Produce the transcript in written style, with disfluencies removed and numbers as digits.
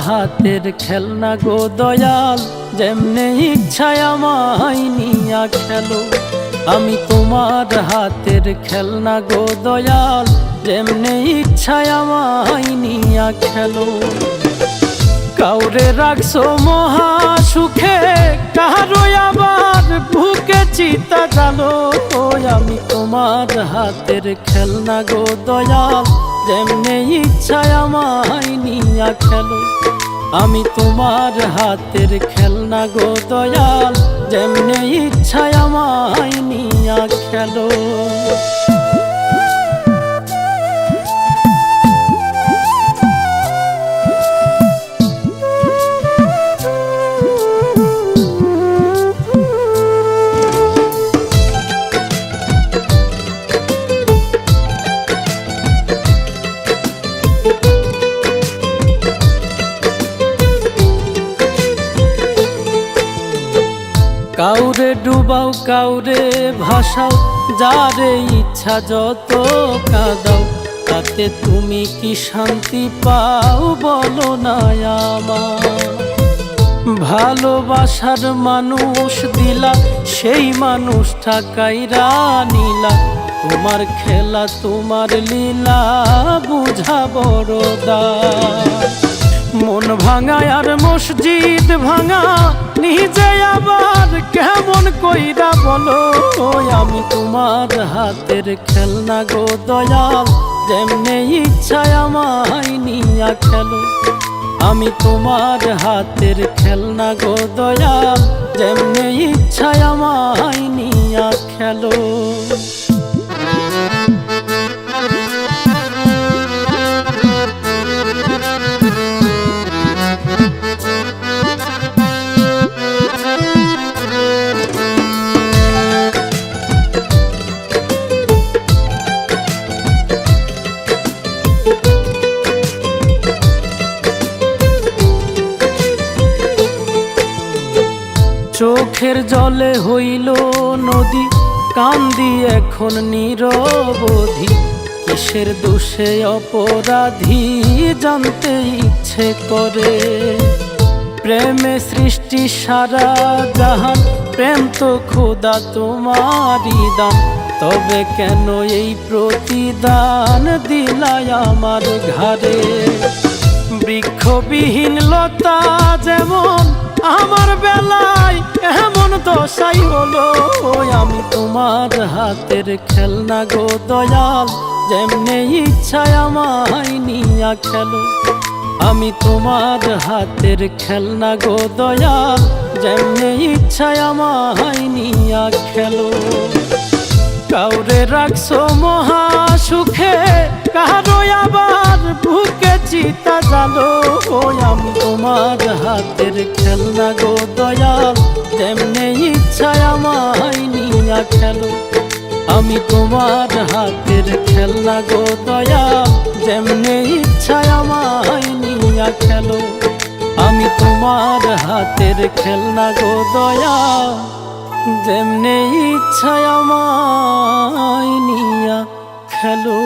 হাতের খেলনা গো দয়াল, যেমনে ইচ্ছায় আমায় নিয়া খেলো। আমি তোমার হাতের খেলনা গো দয়াল, যেমনে ইচ্ছায় আমায় নিয়া খেলো। কাউরে রাখছো মহা সুখে, কারো আবার বুকে চিতা জালো। আমি তোমার হাতের খেলনা গো দয়াল, যেমনে ইচ্ছায় আমায় নিয়া খেলো। আমি তোমার হাতের খেলনা গো দয়াল, যেমনে ইচ্ছায় আমায় নিয়া খেলো। কাউরে ডুবাও কাউরে ভাসাও, যারে ইচ্ছা যত কাঁদাও, তাতে তুমি কি শান্তি পাও বলো না আমার। ভালোবাসার মানুষ দিলা, সেই মানুষটা কাইরা নিলা। তোমার খেলা তোমার লীলা, বুঝা বড় দায়। মন ভাঙা আর মসজিদ ভাঙা, নিজে আবার কেমন কইরা বলো। আমি তোমার হাতের খেলনা গো দয়াল, যেমনে ইচ্ছায় আমায় নিয়া খেলো। আমি তোমার হাতের খেলনা গো দয়াল, যেমনে ইচ্ছায় আমায় নিয়া খেলো। চোখের জলে হইল নদী, কান্দি এখন নিরবধি। কিসের দোষে অপরাধী, জানতে ইচ্ছে করে। প্রেমে সৃষ্টি সারা জাহান, প্রেম তো খোদা তোমারই দান। তবে কেন এই প্রতিদান দিলাই আমার ঘাড়ে। বৃক্ষবিহীন লতা যেমন আমার বেলায় এমন দশাই হলো। আমি তোমার হাতের খেলনা গো দয়াল, যেমনে ইচ্ছায় আমায় নিয়া খেলো। আমি তোমার হাতের খেলনা গো দয়াল, যেমনে ইচ্ছায় আমায় নিয়া খেলো। কাউরে রাখছো মহা সুখে, কারো আবার বুকে চিতা জালো। আমি তোমার হাতের খেলনা গো দয়াল, যেমনে ইচ্ছায় আমায় নিয়া খেলো। আমি তোমার হাতের খেলনা গো দয়াল, যেমনে ইচ্ছায় আমায় নিয়া খেলো। আমি তোমার হাতের খেলনা গো দয়াল, যেমনে ইচ্ছায় আমায় নিয়া খেলো।